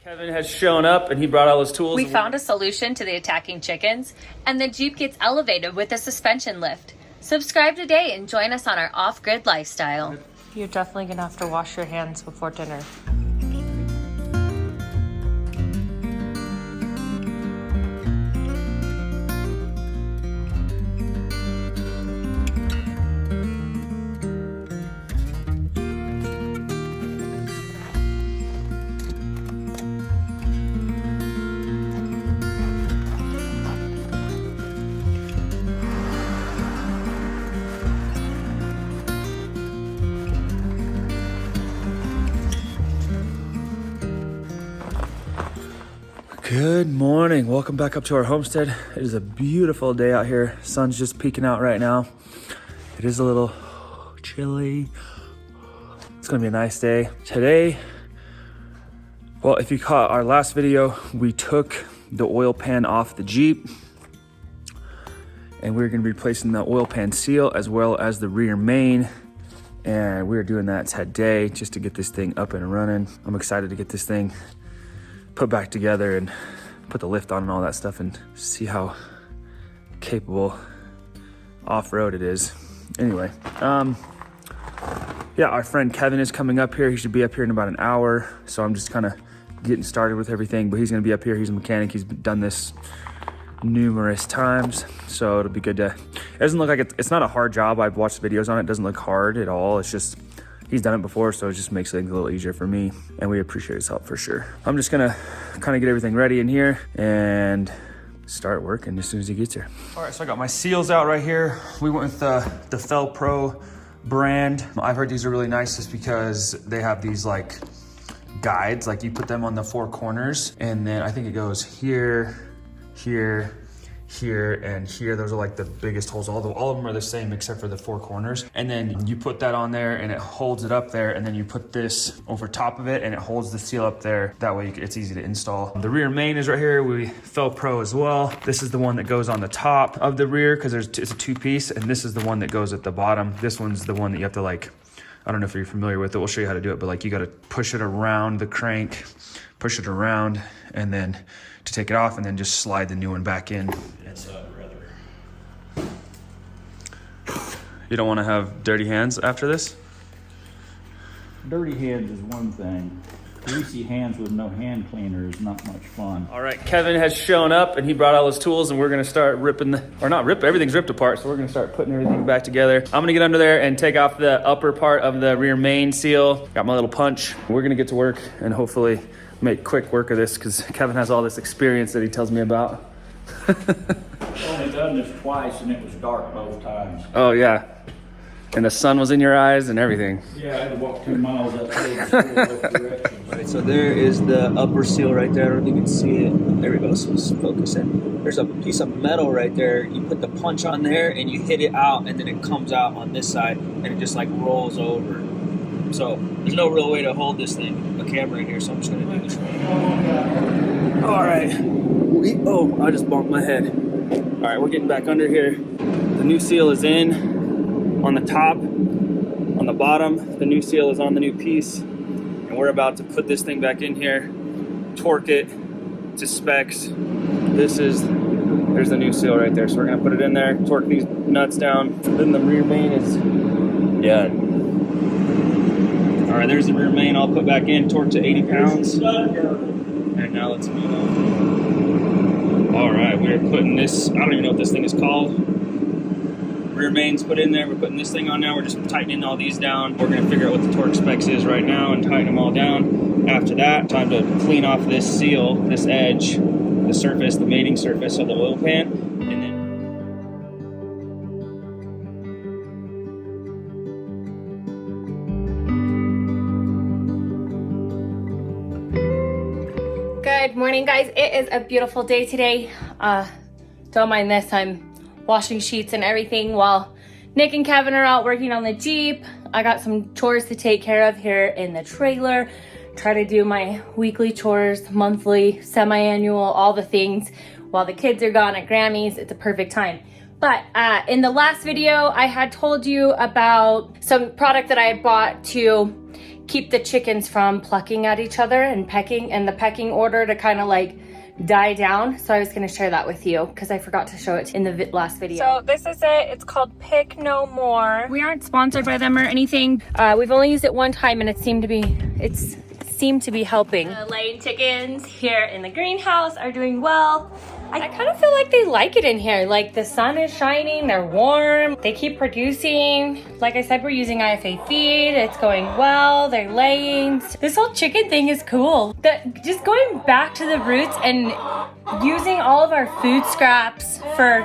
Kevin has shown up and he brought all his tools. We found a solution to the attacking chickens, and the Jeep gets elevated with a suspension lift. Subscribe today and join us on our off-grid lifestyle. You're definitely gonna have to wash your hands before dinner. Good morning. Welcome back up to our homestead. It is a beautiful day out here. Sun's just peeking out right now. It is a little chilly. It's gonna be a nice day. Today, well, if you caught our last video, we took the oil pan off the Jeep and we're gonna be replacing the oil pan seal as well as the rear main. And we're doing that today just to get this thing up and running. I'm excited to get this thing put back together and put the lift on and all that stuff and see how capable off-road it is. Anyway, yeah, our friend Kevin is coming up here. He should be up here in about an hour. So I'm just kind of getting started with everything, but he's gonna be up here. He's a mechanic. He's done this numerous times. So it'll be good to, it doesn't look like it's not a hard job. I've watched videos on it. It doesn't look hard at all. It's just, he's done it before, so it just makes things a little easier for me, and we appreciate his help for sure. I'm just gonna kind of get everything ready in here and start working as soon as he gets here. All right, so I got my seals out right here. We went with the Fel Pro brand. I've heard these are really nice just because they have these like guides, like you put them on the four corners, and then I think it goes here, here, here, and here. Those are like the biggest holes. All of them are the same except for the four corners. And then you put that on there and it holds it up there, and then you put this over top of it and it holds the seal up there. That way it's easy to install. The rear main is right here. We Fel Pro as well. This is the one that goes on the top of the rear because it's a two-piece, and this is the one that goes at the bottom. This one's the one that you have to, like, I don't know if you're familiar with it. We'll show you how to do it, but like you got to push it around the crank, push it around, and then to take it off, and then just slide the new one back in. You don't want to have dirty hands after this? Dirty hands is one thing. Greasy hands with no hand cleaner is not much fun. All right, Kevin has shown up and he brought all his tools, and we're gonna start ripping, everything's ripped apart, so we're gonna start putting everything back together. I'm gonna get under there and take off the upper part of the rear main seal. Got my little punch. We're gonna get to work and hopefully make quick work of this because Kevin has all this experience that he tells me about. I've only done this twice and it was dark both times. Oh yeah. And the sun was in your eyes and everything. Yeah, I had to walk 2 miles upstairs to both directions. All right, so there is the upper seal right there. I don't know if you can see it. There we go, so let's focus in. There's a piece of metal right there. You put the punch on there and you hit it out, and then it comes out on this side and it just like rolls over. So there's no real way to hold this thing, a camera in here, so I'm just gonna do this. All right, I just bumped my head. All right, we're getting back under here. The new seal is in. On the top, on the bottom, the new seal is on the new piece, and we're about to put this thing back in here, torque it to specs. There's the new seal right there. So we're gonna put it in there, torque these nuts down. Then the rear main is, yeah. All right, there's the rear main. I'll put back in, torque to 80 pounds. And now let's move on. All right, we're putting this, I don't even know what this thing is called. Rear main's put in there. We're putting this thing on now. We're just tightening all these down. We're gonna figure out what the torque specs is right now and tighten them all down. After that, time to clean off this seal, this edge, the surface, the mating surface of the oil pan, and then Good morning, guys. It is a beautiful day today. Don't mind this. I'm washing sheets and everything while Nick and Kevin are out working on the Jeep. I got some chores to take care of here in the trailer. Try to do my weekly chores, monthly, semi-annual, all the things while the kids are gone at Grammy's. It's a perfect time. But in the last video, I had told you about some product that I had bought to keep the chickens from plucking at each other and pecking, and the pecking order to kind of like die down. So I was going to share that with you because I forgot to show it in the last video. So this is it. It's called Pick No More. We aren't sponsored by them or anything. We've only used it one time and it seemed to be helping. The laying chickens here in the greenhouse are doing well. I kind of feel like they like it in here. Like the sun is shining, they're warm, they keep producing. Like I said, we're using IFA feed, it's going well, they're laying. This whole chicken thing is cool. Just going back to the roots and using all of our food scraps for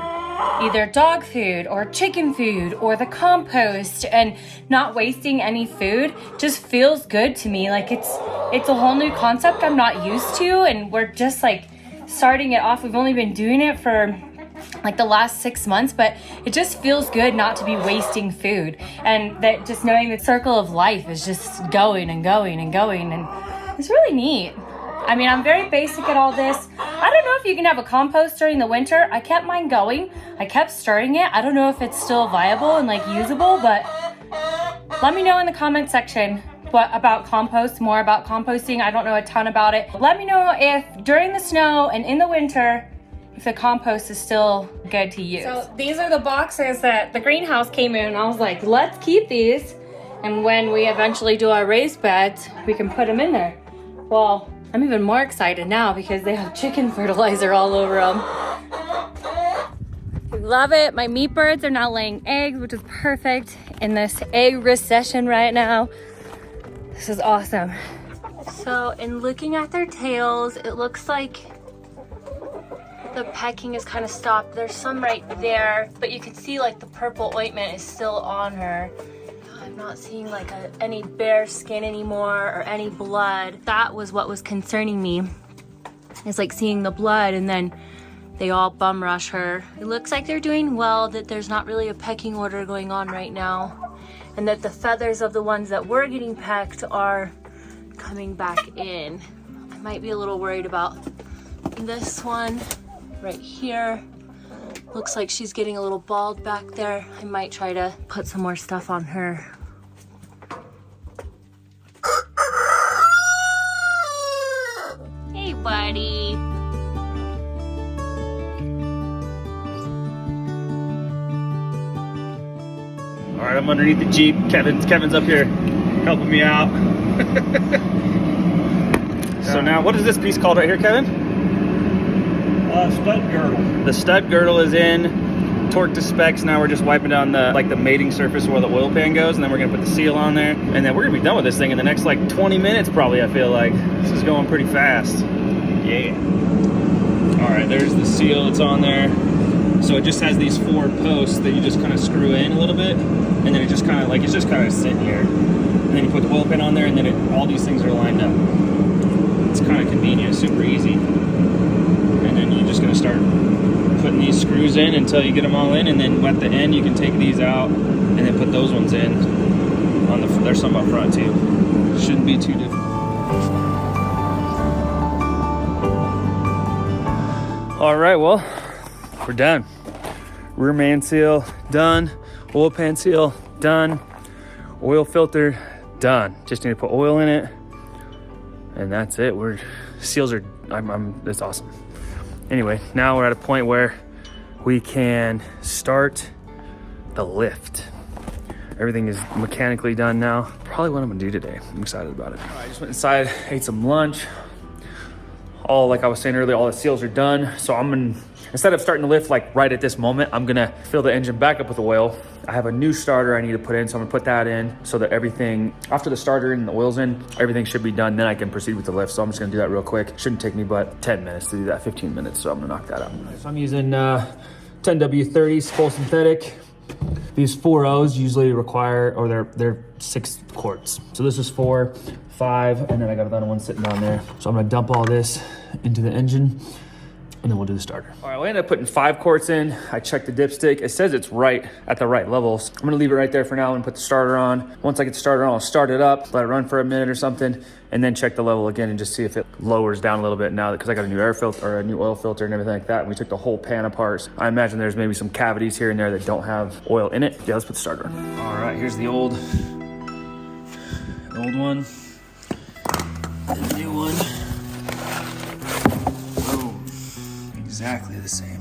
either dog food or chicken food or the compost and not wasting any food just feels good to me. Like it's a whole new concept I'm not used to, and we're just like starting it off. We've only been doing it for like the last 6 months, but it just feels good not to be wasting food, and that just knowing the circle of life is just going and going and going, and it's really neat. I mean, I'm very basic at all this. I don't know if you can have a compost during the winter. I kept mine going. I kept stirring it. I don't know if it's still viable and like usable, but let me know in the comment section about compost, more about composting. I don't know a ton about it. Let me know if during the snow and in the winter, if the compost is still good to use. So these are the boxes that the greenhouse came in. I was like, let's keep these. And when we eventually do our raised beds, we can put them in there. Well, I'm even more excited now because they have chicken fertilizer all over them. We love it. My meat birds are now laying eggs, which is perfect in this egg recession right now. This is awesome. So in looking at their tails, it looks like the pecking is kind of stopped. There's some right there, but you can see like the purple ointment is still on her. I'm not seeing like any bare skin anymore or any blood. That was what was concerning me. It's like seeing the blood and then they all bum rush her. It looks like they're doing well, that there's not really a pecking order going on right now, and that the feathers of the ones that were getting pecked are coming back in. I might be a little worried about this one right here. Looks like she's getting a little bald back there. I might try to put some more stuff on her. Hey, buddy. All right, I'm underneath the Jeep. Kevin's up here helping me out. So now, what is this piece called right here, Kevin? Stud girdle. The stud girdle is in, torque to specs. Now we're just wiping down the mating surface where the oil pan goes, and then we're gonna put the seal on there, and then we're gonna be done with this thing in the next like 20 minutes probably. I feel like this is going pretty fast. Yeah. All right, there's the seal. It's on there. So it just has these 4 posts that you just kind of screw in a little bit, and then it just kind of it's just kind of sitting here, and then you put the oil pan on there, and then all these things are lined up. It's kind of convenient, super easy. And then you're just gonna start putting these screws in until you get them all in, and then at the end you can take these out and then put those ones in. There's some up front too. Shouldn't be too difficult. All right, well, we're done. Rear man seal done. Oil pan seal done. Oil filter done. Just need to put oil in it, and that's it. Seals are. That's awesome. Anyway, now we're at a point where we can start the lift. Everything is mechanically done now. Probably what I'm gonna do today. I'm excited about it. I just went inside, ate some lunch. Like I was saying earlier, all the seals are done. So instead of starting the lift like right at this moment, I'm gonna fill the engine back up with oil. I have a new starter I need to put in, so I'm gonna put that in so that everything, after the starter and the oil's in, everything should be done. Then I can proceed with the lift. So I'm just gonna do that real quick. Shouldn't take me but 10 minutes to do that, 15 minutes. So I'm gonna knock that out. So I'm using 10W30s full synthetic. These 4.0s usually require, or they're 6 quarts. So this is 4, 5, and then I got another one sitting down there. So I'm gonna dump all this into the engine, and then we'll do the starter. All right, we ended up putting 5 quarts in. I checked the dipstick. It says it's right at the right levels. I'm gonna leave it right there for now and put the starter on. Once I get the starter on, I'll start it up, let it run for a minute or something, and then check the level again and just see if it lowers down a little bit now, because I got a new air filter or a new oil filter and everything like that. And we took the whole pan apart. So I imagine there's maybe some cavities here and there that don't have oil in it. Yeah, let's put the starter on. All right, here's the old old one, the new one. Boom. Exactly the same.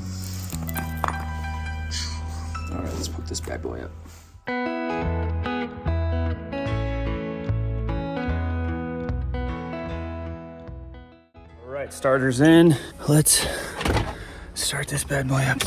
All right, let's hook this bad boy up. All right, starter's in. Let's start this bad boy up.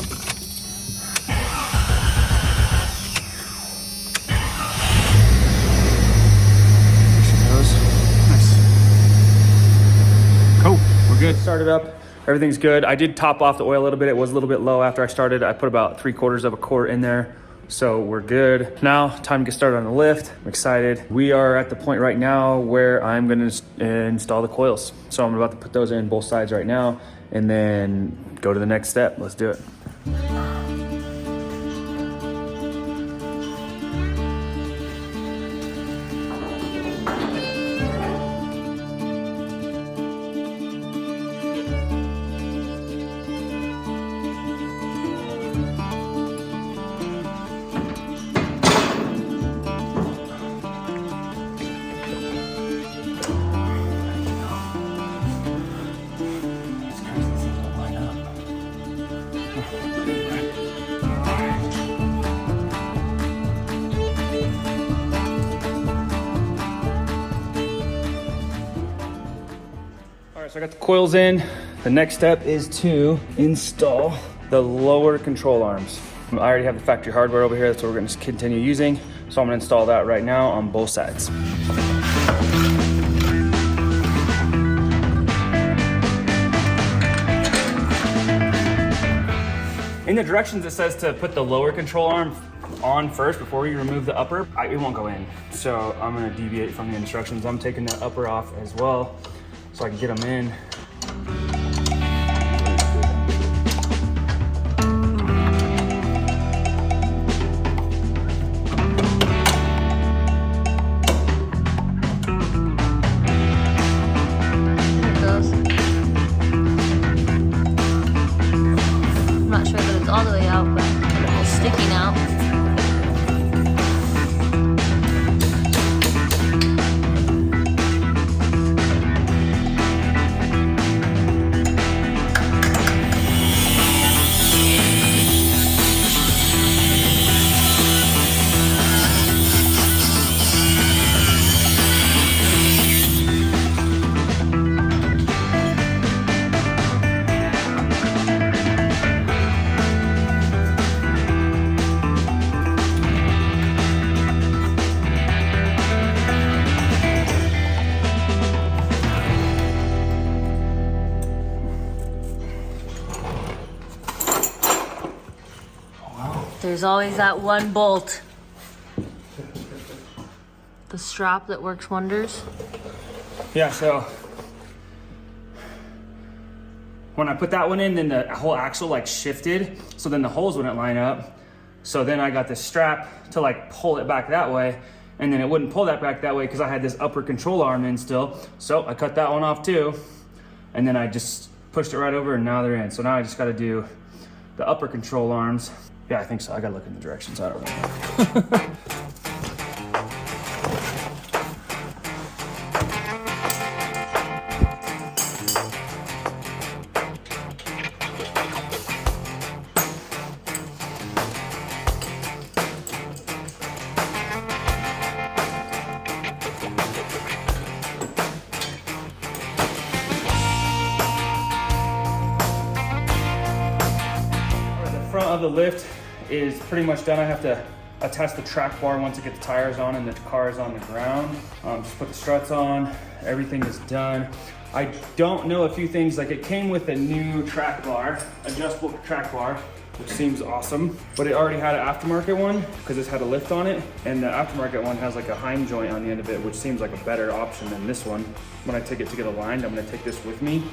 Cool, we're good. Started up, everything's good. I did top off the oil a little bit. It was a little bit low after I started. I put about 3/4 of a quart in there. So we're good. Now, time to get started on the lift. I'm excited. We are at the point right now where I'm gonna install the coils. So I'm about to put those in both sides right now and then go to the next step. Let's do it. All right, so I got the coils in. The next step is to install the lower control arms. I already have the factory hardware over here. That's what we're gonna continue using. So I'm gonna install that right now on both sides. In the directions, it says to put the lower control arm on first before we remove the upper. It won't go in. So I'm gonna deviate from the instructions. I'm taking the upper off as well so I can get them in. All the way out, but it's sticky now. There's always that one bolt. The strap that works wonders. Yeah, so when I put that one in, then the whole axle like shifted, so then the holes wouldn't line up. So then I got this strap to like pull it back that way, and then it wouldn't pull that back that way because I had this upper control arm in still. So I cut that one off too, and then I just pushed it right over and now they're in. So now I just gotta do the upper control arms. Yeah, I think so. I gotta look in the directions. I don't know. Front of the lift is pretty much done. I have to attach the track bar once I get the tires on and the car is on the ground. Just put the struts on, everything is done. I don't know a few things, like it came with a new track bar, adjustable track bar, which seems awesome, but it already had an aftermarket one because it's had a lift on it, and the aftermarket one has like a Heim joint on the end of it, which seems like a better option than this one. When I take it to get aligned, I'm gonna take this with me,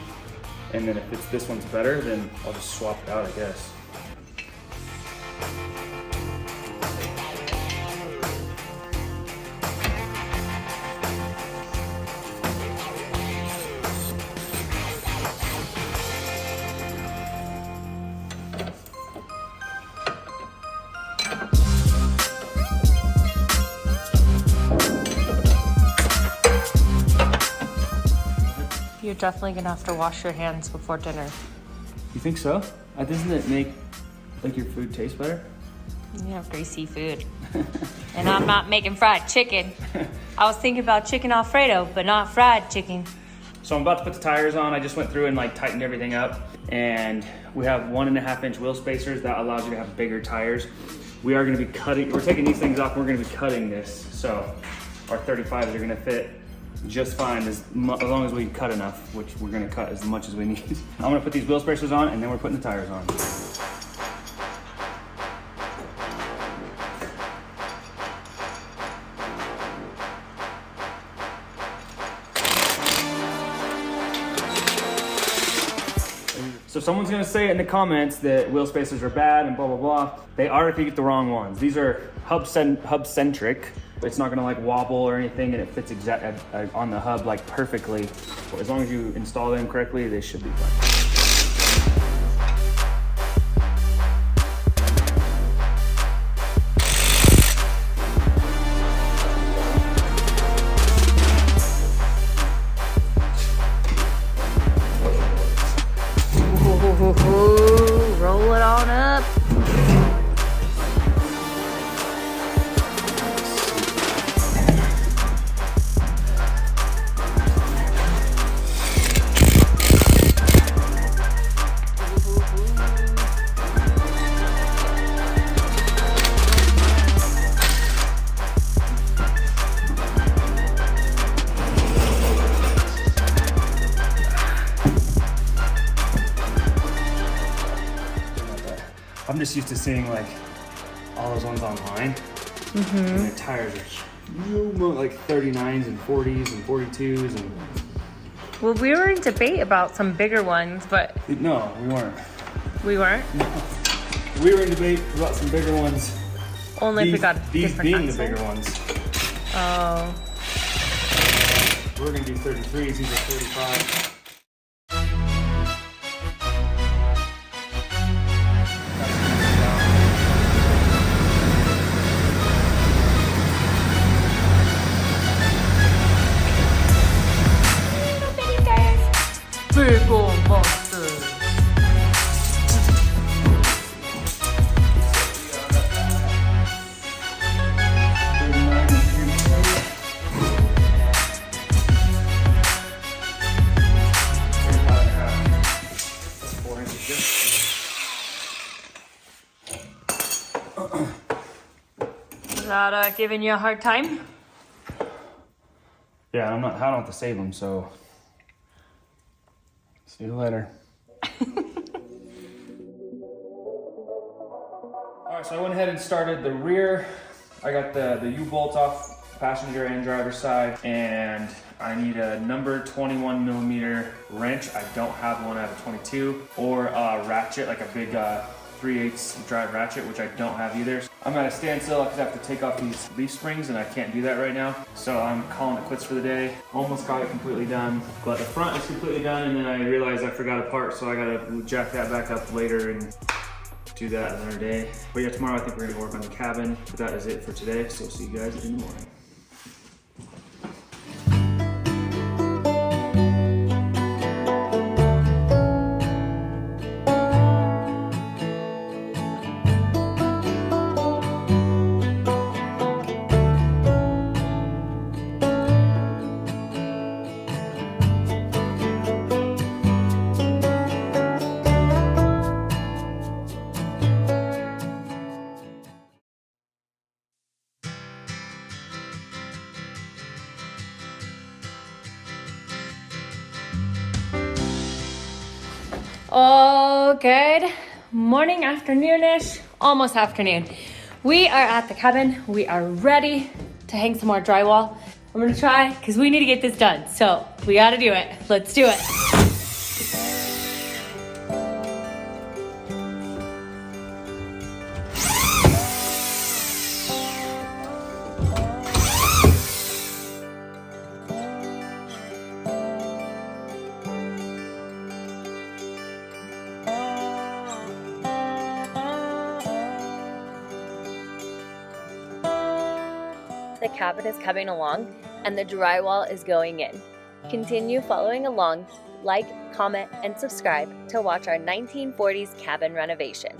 and then if this one's better, then I'll just swap it out, I guess. You're definitely gonna have to wash your hands before dinner. You think so? Doesn't it make like your food taste better? You have greasy food. And I'm not making fried chicken. I was thinking about chicken Alfredo, but not fried chicken. So I'm about to put the tires on. I just went through and like tightened everything up. And we have 1.5 inch wheel spacers. That allows you to have bigger tires. We are gonna be cutting, we're taking these things off and we're gonna be cutting this. So our 35s are gonna fit just fine as long as we cut enough, which we're gonna cut as much as we need. I'm gonna put these wheel spacers on and then we're putting the tires on. So someone's gonna say in the comments that wheel spacers are bad and blah, blah, blah. They are if you get the wrong ones. These are hub-centric. It's not gonna like wobble or anything, and it fits on the hub like perfectly. As long as you install them correctly, they should be fine. Roll it on up. I'm just used to seeing like all those ones online. And their tires are huge, like 39s and 40s and 42s and. Well, we were in debate about some bigger ones, but No, we weren't. we weren't. We were in debate about some bigger ones. Only if we got these different being the axle. bigger ones. Oh. We're gonna do 33s. These are 35. Big ol' monster. Is that giving you a hard time? Yeah, I don't have to save them, so see you later. All right, so I went ahead and started the rear. I got the U-bolts off passenger and driver side, and I need a number 21 millimeter wrench. I don't have one out of 22, or a ratchet, like a big 3/8 drive ratchet, which I don't have either. I'm at a standstill because I have to take off these leaf springs, and I can't do that right now. So I'm calling it quits for the day. Almost got it completely done, but the front is completely done, and then I realized I forgot a part, so I gotta jack that back up later and do that another day. But yeah, tomorrow I think we're gonna work on the cabin. But that is it for today, so see you guys in the morning. Oh, good morning, afternoonish, almost afternoon. We are at the cabin. We are ready to hang some more drywall. I'm gonna try because we need to get this done. So we gotta do it. Let's do it. The cabin is coming along and the drywall is going in. Continue following along, like, comment, and subscribe to watch our 1940s cabin renovation.